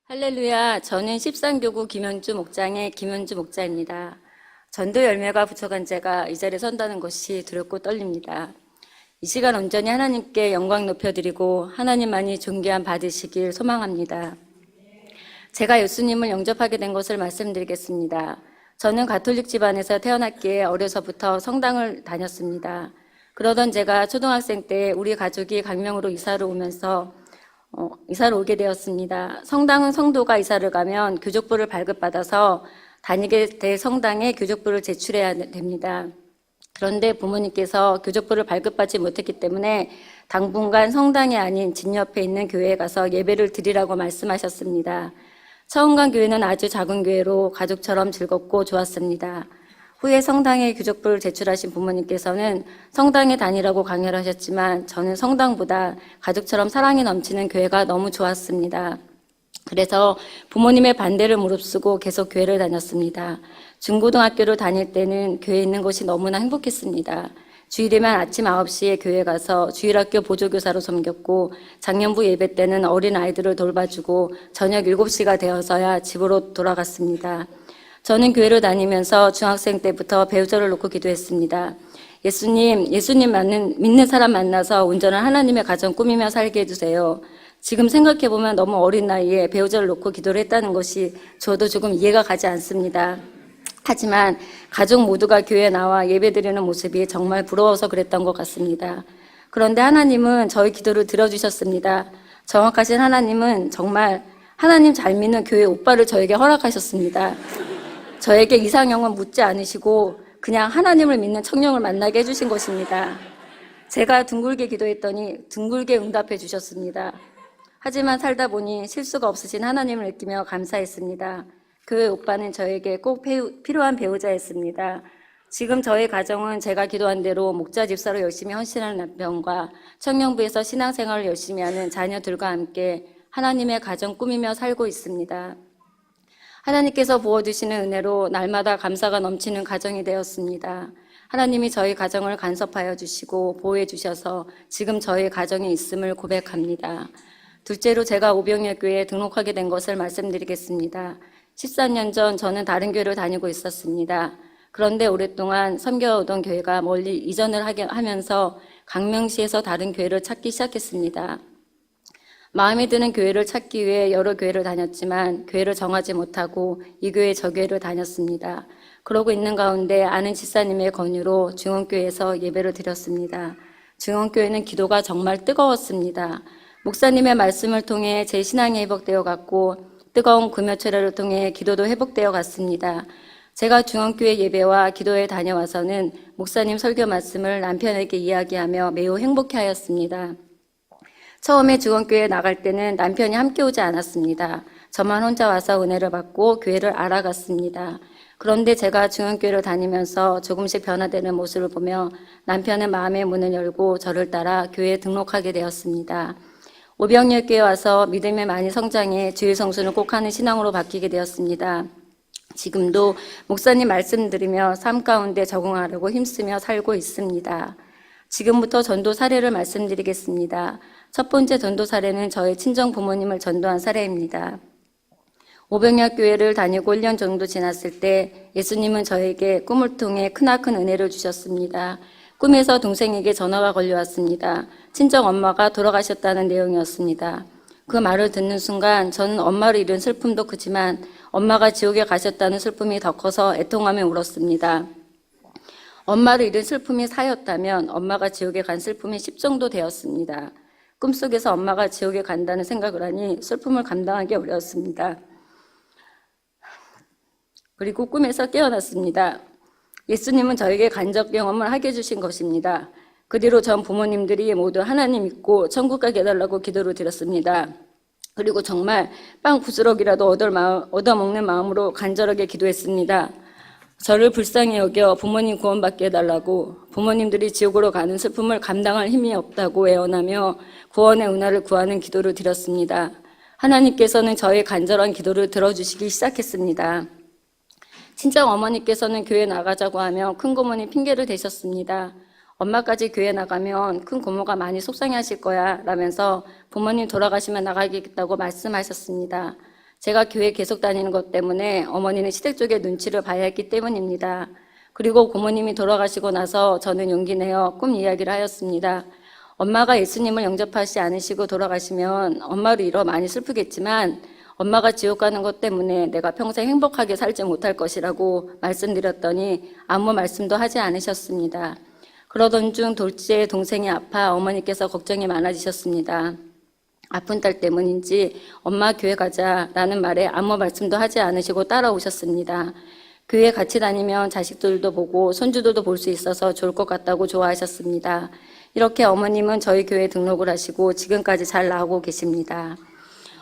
할렐루야. 저는 십산교구 김현주 목장의 김현주 목자입니다. 전도 열매가 부족한 제가 이 자리에 선다는 것이 두렵고 떨립니다. 이 시간 온전히 하나님께 영광 높여드리고 하나님만이 존귀함 받으시길 소망합니다. 제가 예수님을 영접하게 된 것을 말씀드리겠습니다. 저는 가톨릭 집안에서 태어났기에 어려서부터 성당을 다녔습니다. 그러던 제가 초등학생 때 우리 가족이 강명으로 이사를 오게 되었습니다. 성당은 성도가 이사를 가면 교족부를 발급받아서 다니게 될 성당에 교족부를 제출해야 됩니다. 그런데 부모님께서 교족부를 발급받지 못했기 때문에 당분간 성당이 아닌 집 옆에 있는 교회에 가서 예배를 드리라고 말씀하셨습니다. 처음 간 교회는 아주 작은 교회로 가족처럼 즐겁고 좋았습니다. 후에 성당에 교족부를 제출하신 부모님께서는 성당에 다니라고 강요를 하셨지만 저는 성당보다 가족처럼 사랑이 넘치는 교회가 너무 좋았습니다. 그래서 부모님의 반대를 무릅쓰고 계속 교회를 다녔습니다. 중고등학교를 다닐 때는 교회에 있는 것이 너무나 행복했습니다. 주일이면 아침 9시에 교회 가서 주일학교 보조교사로 섬겼고 장년부 예배 때는 어린 아이들을 돌봐주고 저녁 7시가 되어서야 집으로 돌아갔습니다. 저는 교회를 다니면서 중학생 때부터 배우자를 놓고 기도했습니다. 예수님 믿는 사람 만나서 온전한 하나님의 가정 꾸미며 살게 해주세요. 지금 생각해보면 너무 어린 나이에 배우자를 놓고 기도를 했다는 것이 저도 조금 이해가 가지 않습니다. 하지만 가족 모두가 교회에 나와 예배드리는 모습이 정말 부러워서 그랬던 것 같습니다. 그런데 하나님은 저희 기도를 들어주셨습니다. 정확하신 하나님은 정말 하나님 잘 믿는 교회 오빠를 저에게 허락하셨습니다. 저에게 이상형은 묻지 않으시고 그냥 하나님을 믿는 청년을 만나게 해주신 것입니다. 제가 둥글게 기도했더니 둥글게 응답해 주셨습니다. 하지만 살다 보니 실수가 없으신 하나님을 느끼며 감사했습니다. 교회 오빠는 저에게 꼭 필요한 배우자였습니다. 지금 저희 가정은 제가 기도한 대로 목자 집사로 열심히 헌신하는 남편과 청년부에서 신앙생활을 열심히 하는 자녀들과 함께 하나님의 가정 꾸미며 살고 있습니다. 하나님께서 부어주시는 은혜로 날마다 감사가 넘치는 가정이 되었습니다. 하나님이 저희 가정을 간섭하여 주시고 보호해 주셔서 지금 저희 가정에 있음을 고백합니다. 둘째로 제가 오병이어교회에 등록하게 된 것을 말씀드리겠습니다. 14년 전 저는 다른 교회를 다니고 있었습니다. 그런데 오랫동안 섬겨오던 교회가 멀리 이전을 하면서 강명시에서 다른 교회를 찾기 시작했습니다. 마음에 드는 교회를 찾기 위해 여러 교회를 다녔지만 교회를 정하지 못하고 이 교회 저 교회를 다녔습니다. 그러고 있는 가운데 아는 집사님의 권유로 중원교회에서 예배를 드렸습니다. 중원교회는 기도가 정말 뜨거웠습니다. 목사님의 말씀을 통해 제 신앙이 회복되어 갔고 뜨거운 금요철회를 통해 기도도 회복되어 갔습니다. 제가 중원교회 예배와 기도에 다녀와서는 목사님 설교 말씀을 남편에게 이야기하며 매우 행복해하였습니다. 처음에 중원교회에 나갈 때는 남편이 함께 오지 않았습니다. 저만 혼자 와서 은혜를 받고 교회를 알아갔습니다. 그런데 제가 중원교회를 다니면서 조금씩 변화되는 모습을 보며 남편은 마음의 문을 열고 저를 따라 교회에 등록하게 되었습니다. 오병이어교회에 와서 믿음에 많이 성장해 주일 성수는 꼭 하는 신앙으로 바뀌게 되었습니다. 지금도 목사님 말씀 들으며 삶 가운데 적응하려고 힘쓰며 살고 있습니다. 지금부터 전도 사례를 말씀드리겠습니다. 첫 번째 전도 사례는 저의 친정 부모님을 전도한 사례입니다. 오병이어교회를 다니고 1년 정도 지났을 때 예수님은 저에게 꿈을 통해 크나큰 은혜를 주셨습니다. 꿈에서 동생에게 전화가 걸려왔습니다. 친정 엄마가 돌아가셨다는 내용이었습니다. 그 말을 듣는 순간 저는 엄마를 잃은 슬픔도 크지만 엄마가 지옥에 가셨다는 슬픔이 더 커서 애통하며 울었습니다. 엄마를 잃은 슬픔이 4였다면 엄마가 지옥에 간 슬픔이 10 정도 되었습니다. 꿈속에서 엄마가 지옥에 간다는 생각을 하니 슬픔을 감당하기 어려웠습니다. 그리고 꿈에서 깨어났습니다. 예수님은 저에게 간접 경험을 하게 해주신 것입니다. 그 뒤로 전 부모님들이 모두 하나님 믿고 천국 가게 해달라고 기도를 드렸습니다. 그리고 정말 빵 부스럭이라도 얻어먹는 마음으로 간절하게 기도했습니다. 저를 불쌍히 여겨 부모님 구원받게 해달라고, 부모님들이 지옥으로 가는 슬픔을 감당할 힘이 없다고 애원하며 구원의 은혜를 구하는 기도를 드렸습니다. 하나님께서는 저의 간절한 기도를 들어주시기 시작했습니다. 친정 어머니께서는 교회 나가자고 하며 큰 고모님 핑계를 대셨습니다. 엄마까지 교회 나가면 큰 고모가 많이 속상해하실 거야 라면서 부모님 돌아가시면 나가겠다고 말씀하셨습니다. 제가 교회 계속 다니는 것 때문에 어머니는 시댁 쪽에 눈치를 봐야 했기 때문입니다. 그리고 고모님이 돌아가시고 나서 저는 용기 내어 꿈 이야기를 하였습니다. 엄마가 예수님을 영접하지 않으시고 돌아가시면 엄마를 잃어 많이 슬프겠지만 엄마가 지옥 가는 것 때문에 내가 평생 행복하게 살지 못할 것이라고 말씀드렸더니 아무 말씀도 하지 않으셨습니다. 그러던 중 둘째 동생이 아파 어머니께서 걱정이 많아지셨습니다. 아픈 딸 때문인지 엄마 교회 가자라는 말에 아무 말씀도 하지 않으시고 따라오셨습니다. 교회 같이 다니면 자식들도 보고 손주들도 볼 수 있어서 좋을 것 같다고 좋아하셨습니다. 이렇게 어머님은 저희 교회에 등록을 하시고 지금까지 잘 나오고 계십니다.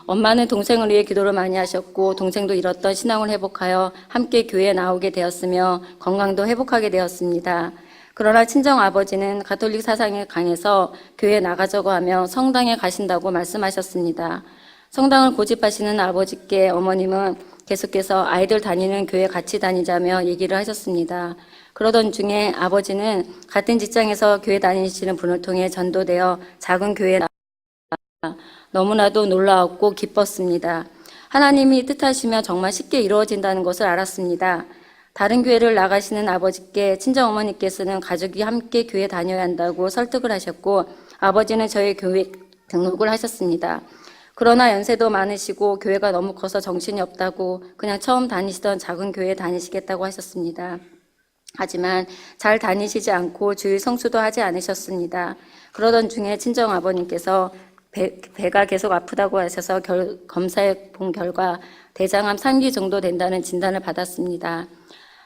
엄마는 동생을 위해 기도를 많이 하셨고 동생도 잃었던 신앙을 회복하여 함께 교회에 나오게 되었으며 건강도 회복하게 되었습니다. 그러나 친정 아버지는 가톨릭 사상이 강해서 교회에 나가자고 하며 성당에 가신다고 말씀하셨습니다. 성당을 고집하시는 아버지께 어머님은 계속해서 아이들 다니는 교회 같이 다니자며 얘기를 하셨습니다. 그러던 중에 아버지는 같은 직장에서 교회 다니시는 분을 통해 전도되어 작은 교회에 너무나도 놀라웠고 기뻤습니다. 하나님이 뜻하시면 정말 쉽게 이루어진다는 것을 알았습니다. 다른 교회를 나가시는 아버지께 친정어머니께서는 가족이 함께 교회 다녀야 한다고 설득을 하셨고 아버지는 저희 교회 등록을 하셨습니다. 그러나 연세도 많으시고 교회가 너무 커서 정신이 없다고 그냥 처음 다니시던 작은 교회에 다니시겠다고 하셨습니다. 하지만 잘 다니시지 않고 주일 성수도 하지 않으셨습니다. 그러던 중에 친정아버님께서 배가 계속 아프다고 하셔서 검사해 본 결과 대장암 3기 정도 된다는 진단을 받았습니다.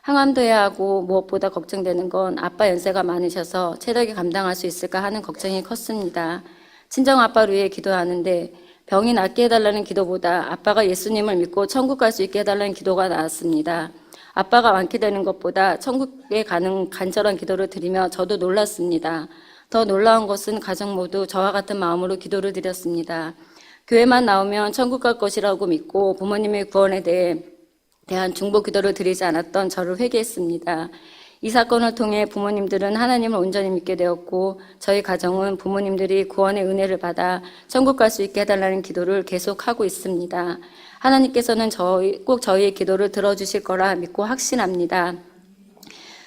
항암도 해야 하고 무엇보다 걱정되는 건 아빠 연세가 많으셔서 체력이 감당할 수 있을까 하는 걱정이 컸습니다. 친정아빠를 위해 기도하는데 병이 낫게 해달라는 기도보다 아빠가 예수님을 믿고 천국 갈 수 있게 해달라는 기도가 나왔습니다. 아빠가 완쾌되는 것보다 천국에 가는 간절한 기도를 드리며 저도 놀랐습니다. 더 놀라운 것은 가족 모두 저와 같은 마음으로 기도를 드렸습니다. 교회만 나오면 천국 갈 것이라고 믿고 부모님의 구원에 대한 중보 기도를 드리지 않았던 저를 회개했습니다. 이 사건을 통해 부모님들은 하나님을 온전히 믿게 되었고 저희 가정은 부모님들이 구원의 은혜를 받아 천국 갈 수 있게 해달라는 기도를 계속하고 있습니다. 하나님께서는 꼭 저희의 기도를 들어주실 거라 믿고 확신합니다.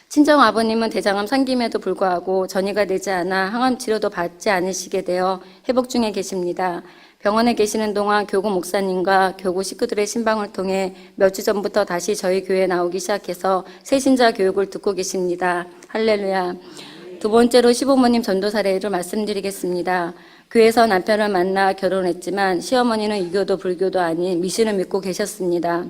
친정 아버님은 대장암 3기임에도 불구하고 전이가 되지 않아 항암 치료도 받지 않으시게 되어 회복 중에 계십니다. 병원에 계시는 동안 교구 목사님과 교구 식구들의 신방을 통해 몇 주 전부터 다시 저희 교회에 나오기 시작해서 새신자 교육을 듣고 계십니다. 할렐루야. 두 번째로 시부모님 전도 사례를 말씀드리겠습니다. 교회에서 남편을 만나 결혼했지만 시어머니는 유교도 불교도 아닌 미신을 믿고 계셨습니다.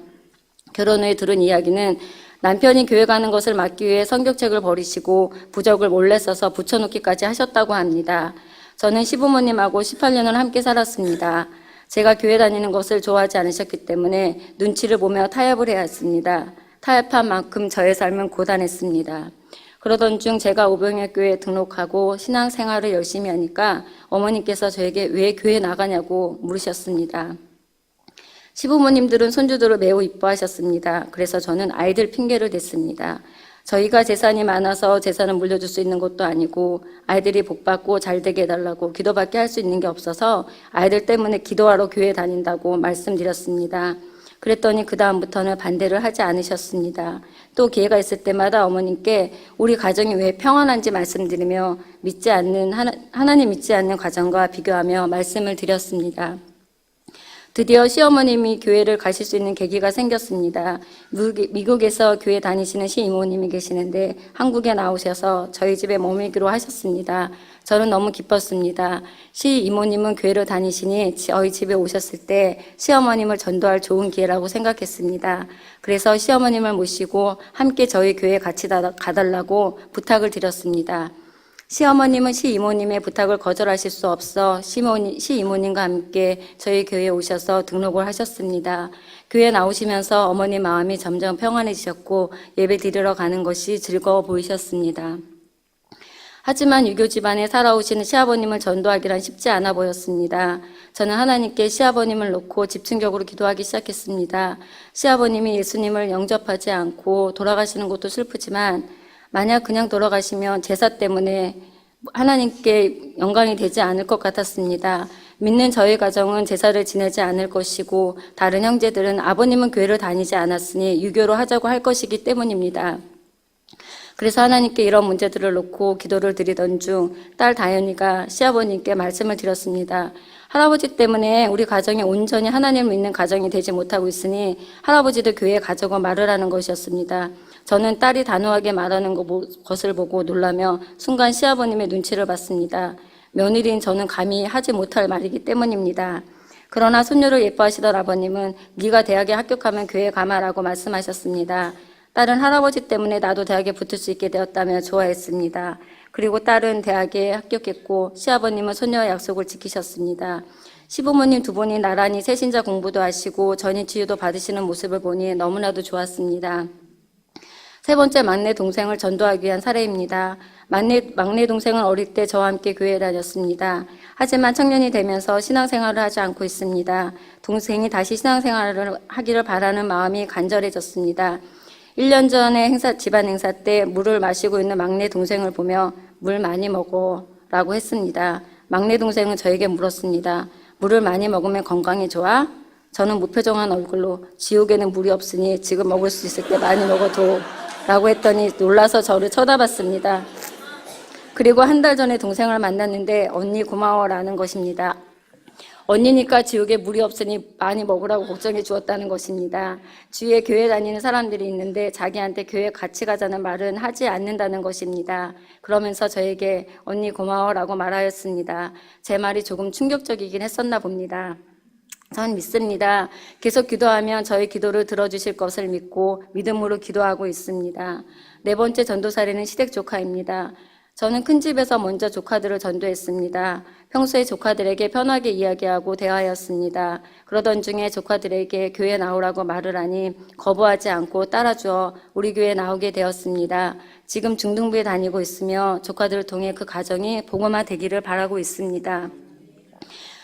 결혼 후에 들은 이야기는 남편이 교회 가는 것을 막기 위해 성경책을 버리시고 부적을 몰래 써서 붙여놓기까지 하셨다고 합니다. 저는 시부모님하고 18년을 함께 살았습니다. 제가 교회 다니는 것을 좋아하지 않으셨기 때문에 눈치를 보며 타협을 해야 했습니다. 타협한 만큼 저의 삶은 고단했습니다. 그러던 중 제가 오병이교회에 등록하고 신앙생활을 열심히 하니까 어머니께서 저에게 왜 교회 나가냐고 물으셨습니다. 시부모님들은 손주들을 매우 이뻐하셨습니다. 그래서 저는 아이들 핑계를 댔습니다. 저희가 재산이 많아서 재산을 물려줄 수 있는 것도 아니고 아이들이 복받고 잘되게 해달라고 기도밖에 할 수 있는 게 없어서 아이들 때문에 기도하러 교회 다닌다고 말씀드렸습니다. 그랬더니 그 다음부터는 반대를 하지 않으셨습니다. 또 기회가 있을 때마다 어머님께 우리 가정이 왜 평안한지 말씀드리며 하나님 믿지 않는 가정과 비교하며 말씀을 드렸습니다. 드디어 시어머님이 교회를 가실 수 있는 계기가 생겼습니다. 미국에서 교회 다니시는 시이모님이 계시는데 한국에 나오셔서 저희 집에 머물기로 하셨습니다. 저는 너무 기뻤습니다. 시이모님은 교회를 다니시니 저희 집에 오셨을 때 시어머님을 전도할 좋은 기회라고 생각했습니다. 그래서 시어머님을 모시고 함께 저희 교회에 같이 가달라고 부탁을 드렸습니다. 시어머님은 시이모님의 부탁을 거절하실 수 없어 시이모님과 함께 저희 교회에 오셔서 등록을 하셨습니다. 교회에 나오시면서 어머니 마음이 점점 평안해지셨고 예배 드리러 가는 것이 즐거워 보이셨습니다. 하지만 유교 집안에 살아오시는 시아버님을 전도하기란 쉽지 않아 보였습니다. 저는 하나님께 시아버님을 놓고 집중적으로 기도하기 시작했습니다. 시아버님이 예수님을 영접하지 않고 돌아가시는 것도 슬프지만 만약 그냥 돌아가시면 제사 때문에 하나님께 영광이 되지 않을 것 같았습니다. 믿는 저희 가정은 제사를 지내지 않을 것이고 다른 형제들은 아버님은 교회를 다니지 않았으니 유교로 하자고 할 것이기 때문입니다. 그래서 하나님께 이런 문제들을 놓고 기도를 드리던 중 딸 다현이가 시아버님께 말씀을 드렸습니다. 할아버지 때문에 우리 가정이 온전히 하나님을 믿는 가정이 되지 못하고 있으니 할아버지도 교회에 가자고 말을 하는 것이었습니다. 저는 딸이 단호하게 말하는 것을 보고 놀라며 순간 시아버님의 눈치를 봤습니다. 며느리인 저는 감히 하지 못할 말이기 때문입니다. 그러나 손녀를 예뻐하시던 아버님은 네가 대학에 합격하면 교회에 가마라고 말씀하셨습니다. 딸은 할아버지 때문에 나도 대학에 붙을 수 있게 되었다며 좋아했습니다. 그리고 딸은 대학에 합격했고 시아버님은 손녀와 약속을 지키셨습니다. 시부모님 두 분이 나란히 새신자 공부도 하시고 전이 치유도 받으시는 모습을 보니 너무나도 좋았습니다. 세 번째 막내 동생을 전도하기 위한 사례입니다. 막내 동생은 어릴 때 저와 함께 교회에 다녔습니다. 하지만 청년이 되면서 신앙생활을 하지 않고 있습니다. 동생이 다시 신앙생활을 하기를 바라는 마음이 간절해졌습니다. 1년 전에 집안 행사 때 물을 마시고 있는 막내 동생을 보며 물 많이 먹어 라고 했습니다. 막내 동생은 저에게 물었습니다. 물을 많이 먹으면 건강에 좋아? 저는 무표정한 얼굴로 지옥에는 물이 없으니 지금 먹을 수 있을 때 많이 먹어도 라고 했더니 놀라서 저를 쳐다봤습니다. 그리고 한 달 전에 동생을 만났는데 언니 고마워라는 것입니다. 언니니까 지옥에 물이 없으니 많이 먹으라고 걱정해 주었다는 것입니다. 주위에 교회 다니는 사람들이 있는데 자기한테 교회 같이 가자는 말은 하지 않는다는 것입니다. 그러면서 저에게 언니 고마워라고 말하였습니다. 제 말이 조금 충격적이긴 했었나 봅니다. 전 믿습니다. 계속 기도하면 저희 기도를 들어주실 것을 믿고 믿음으로 기도하고 있습니다. 네 번째 전도 사례는 시댁 조카입니다. 저는 큰 집에서 먼저 조카들을 전도했습니다. 평소에 조카들에게 편하게 이야기하고 대화하였습니다. 그러던 중에 조카들에게 교회 나오라고 말을 하니 거부하지 않고 따라주어 우리 교회에 나오게 되었습니다. 지금 중등부에 다니고 있으며 조카들을 통해 그 가정이 복음화 되기를 바라고 있습니다.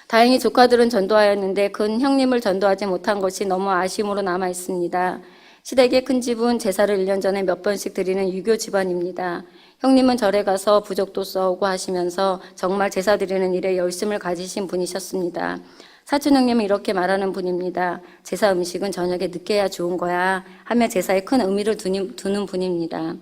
다행히 조카들은 전도하였는데 큰 형님을 전도하지 못한 것이 너무 아쉬움으로 남아 있습니다. 시댁의 큰 집은 제사를 1년 전에 몇 번씩 드리는 유교 집안입니다. 형님은 절에 가서 부적도 써오고 하시면서 정말 제사 드리는 일에 열심을 가지신 분이셨습니다. 사촌 형님은 이렇게 말하는 분입니다. 제사 음식은 저녁에 늦게 해야 좋은 거야 하며 제사에 큰 의미를 두는 분입니다.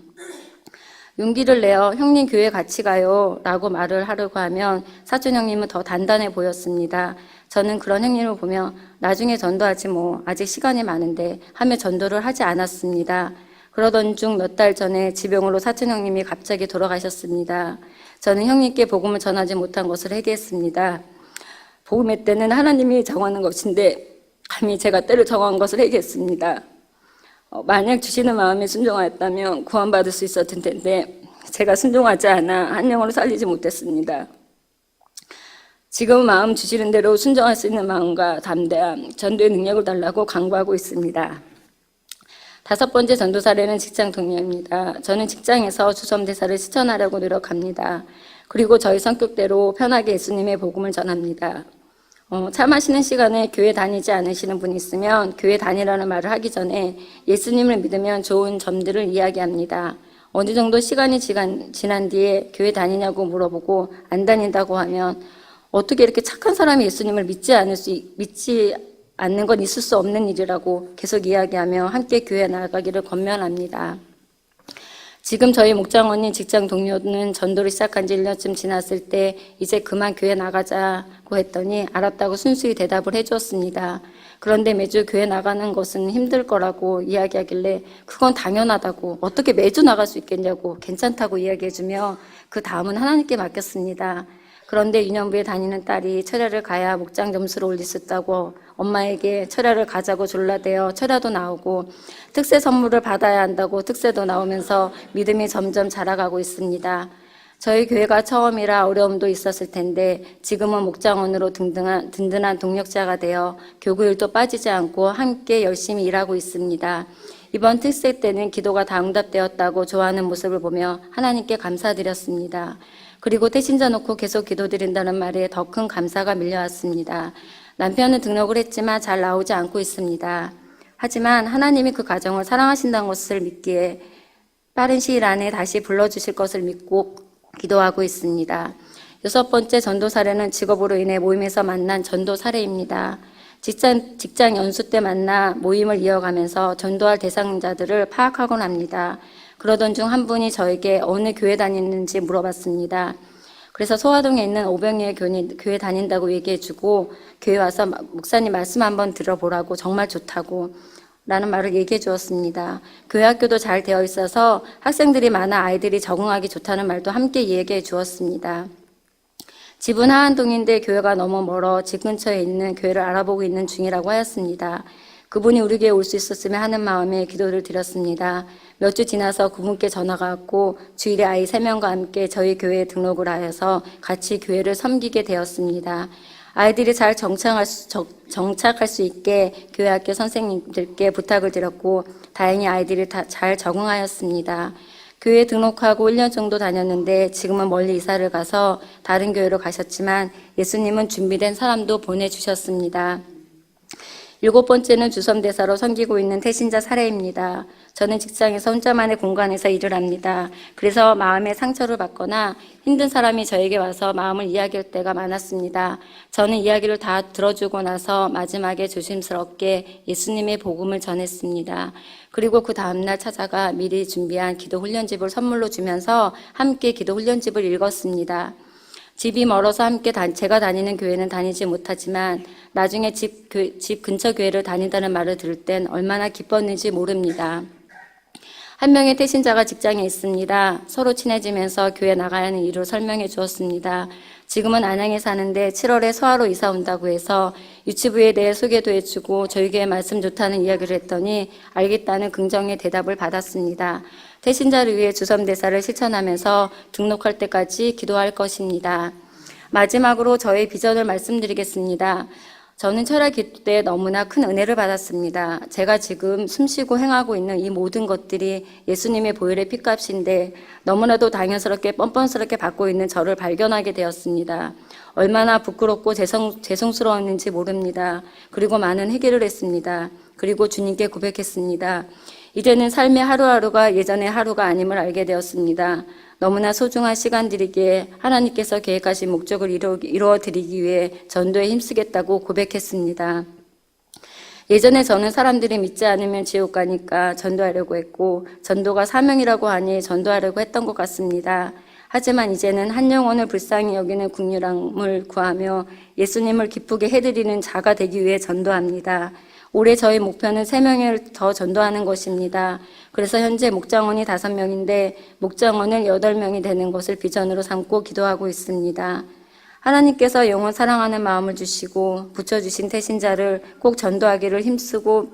용기를 내어 형님 교회 같이 가요 라고 말을 하려고 하면 사촌 형님은 더 단단해 보였습니다. 저는 그런 형님을 보며 나중에 전도하지 뭐 아직 시간이 많은데 하며 전도를 하지 않았습니다. 그러던 중 몇 달 전에 지병으로 사촌 형님이 갑자기 돌아가셨습니다. 저는 형님께 복음을 전하지 못한 것을 회개했습니다. 복음의 때는 하나님이 정하는 것인데 감히 제가 때를 정한 것을 회개했습니다. 만약 주시는 마음에 순종하였다면 구원받을 수 있었을 텐데 제가 순종하지 않아 한 영혼을 살리지 못했습니다. 지금 마음 주시는 대로 순종할 수 있는 마음과 담대함, 전도의 능력을 달라고 강구하고 있습니다. 5번째 전도 사례는 직장 동료입니다. 저는 직장에서 주섬대사를 실천하려고 노력합니다. 그리고 저희 성격대로 편하게 예수님의 복음을 전합니다. 차 마시는 시간에 교회 다니지 않으시는 분이 있으면 교회 다니라는 말을 하기 전에 예수님을 믿으면 좋은 점들을 이야기합니다. 어느 정도 시간이 지난 뒤에 교회 다니냐고 물어보고 안 다닌다고 하면 어떻게 이렇게 착한 사람이 예수님을 믿지 않는 건 있을 수 없는 일이라고 계속 이야기하며 함께 교회에 나가기를 권면합니다. 지금 저희 목장원인 직장 동료는 전도를 시작한 지 1년쯤 지났을 때 이제 그만 교회 나가자고 했더니 알았다고 순수히 대답을 해주었습니다. 그런데 매주 교회 나가는 것은 힘들 거라고 이야기하길래 그건 당연하다고 어떻게 매주 나갈 수 있겠냐고 괜찮다고 이야기해주며 그 다음은 하나님께 맡겼습니다. 그런데 유년부에 다니는 딸이 철야를 가야 목장 점수를 올릴 수 있다고 엄마에게 철야를 가자고 졸라대어 철야도 나오고 특세 선물을 받아야 한다고 특세도 나오면서 믿음이 점점 자라가고 있습니다. 저희 교회가 처음이라 어려움도 있었을 텐데 지금은 목장원으로 든든한 동력자가 되어 교구일도 빠지지 않고 함께 열심히 일하고 있습니다. 이번 특세 때는 기도가 다 응답되었다고 좋아하는 모습을 보며 하나님께 감사드렸습니다. 그리고 태신자 놓고 계속 기도드린다는 말에 더 큰 감사가 밀려왔습니다. 남편은 등록을 했지만 잘 나오지 않고 있습니다. 하지만 하나님이 그 가정을 사랑하신다는 것을 믿기에 빠른 시일 안에 다시 불러주실 것을 믿고 기도하고 있습니다. 6번째 전도 사례는 직업으로 인해 모임에서 만난 전도 사례입니다. 직장 연수 때 만나 모임을 이어가면서 전도할 대상자들을 파악하곤 합니다. 그러던 중 한 분이 저에게 어느 교회 다니는지 물어봤습니다. 그래서 소화동에 있는 오병이의 교회 다닌다고 얘기해주고 교회 와서 목사님 말씀 한번 들어보라고 정말 좋다고 라는 말을 얘기해 주었습니다. 교회 학교도 잘 되어 있어서 학생들이 많아 아이들이 적응하기 좋다는 말도 함께 얘기해 주었습니다. 집은 하안동인데 교회가 너무 멀어 집 근처에 있는 교회를 알아보고 있는 중이라고 하였습니다. 그분이 우리 교회에 올 수 있었으면 하는 마음에 기도를 드렸습니다. 몇 주 지나서 그분께 전화가 왔고 주일에 아이 3명과 함께 저희 교회에 등록을 하여서 같이 교회를 섬기게 되었습니다. 아이들이 잘 정착할 수 있게 교회 학교 선생님들께 부탁을 드렸고 다행히 아이들이 다 잘 적응하였습니다. 교회에 등록하고 1년 정도 다녔는데 지금은 멀리 이사를 가서 다른 교회로 가셨지만 예수님은 준비된 사람도 보내주셨습니다. 7번째는 주섬대사로 섬기고 있는 태신자 사례입니다. 저는 직장에서 혼자만의 공간에서 일을 합니다. 그래서 마음에 상처를 받거나 힘든 사람이 저에게 와서 마음을 이야기할 때가 많았습니다. 저는 이야기를 다 들어주고 나서 마지막에 조심스럽게 예수님의 복음을 전했습니다. 그리고 그 다음날 찾아가 미리 준비한 기도 훈련집을 선물로 주면서 함께 기도 훈련집을 읽었습니다. 집이 멀어서 함께 제가 다니는 교회는 다니지 못하지만 나중에 집 근처 교회를 다닌다는 말을 들을 땐 얼마나 기뻤는지 모릅니다. 한 명의 태신자가 직장에 있습니다. 서로 친해지면서 교회 나가야 하는 이유를 설명해 주었습니다. 지금은 안양에 사는데 7월에 서하로 이사 온다고 해서 유치부에 대해 소개도 해주고 저희 교회 말씀 좋다는 이야기를 했더니 알겠다는 긍정의 대답을 받았습니다. 태신자를 위해 주섬대사를 실천하면서 등록할 때까지 기도할 것입니다. 마지막으로 저의 비전을 말씀드리겠습니다. 저는 철학 기도 때 너무나 큰 은혜를 받았습니다. 제가 지금 숨쉬고 행하고 있는 이 모든 것들이 예수님의 보혈의 핏값인데 너무나도 당연스럽게 뻔뻔스럽게 받고 있는 저를 발견하게 되었습니다. 얼마나 부끄럽고 죄송스러웠는지 모릅니다. 그리고 많은 회개를 했습니다. 그리고 주님께 고백했습니다. 이제는 삶의 하루하루가 예전의 하루가 아님을 알게 되었습니다. 너무나 소중한 시간들이기에 하나님께서 계획하신 목적을 이루어드리기 위해 전도에 힘쓰겠다고 고백했습니다. 예전에 저는 사람들이 믿지 않으면 지옥 가니까 전도하려고 했고 전도가 사명이라고 하니 전도하려고 했던 것 같습니다. 하지만 이제는 한 영혼을 불쌍히 여기는 국률함을 구하며 예수님을 기쁘게 해드리는 자가 되기 위해 전도합니다. 올해 저희 목표는 3명을 더 전도하는 것입니다. 그래서 현재 목장원이 5명인데 목장원을 8명이 되는 것을 비전으로 삼고 기도하고 있습니다. 하나님께서 영혼 사랑하는 마음을 주시고 붙여주신 태신자를 꼭 전도하기를 힘쓰고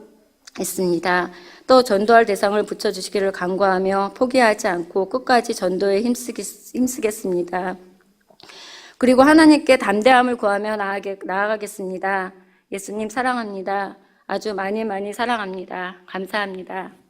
있습니다. 또 전도할 대상을 붙여주시기를 간구하며 포기하지 않고 끝까지 전도에 힘쓰겠습니다. 그리고 하나님께 담대함을 구하며 나아가겠습니다. 예수님 사랑합니다. 아주 많이 사랑합니다. 감사합니다.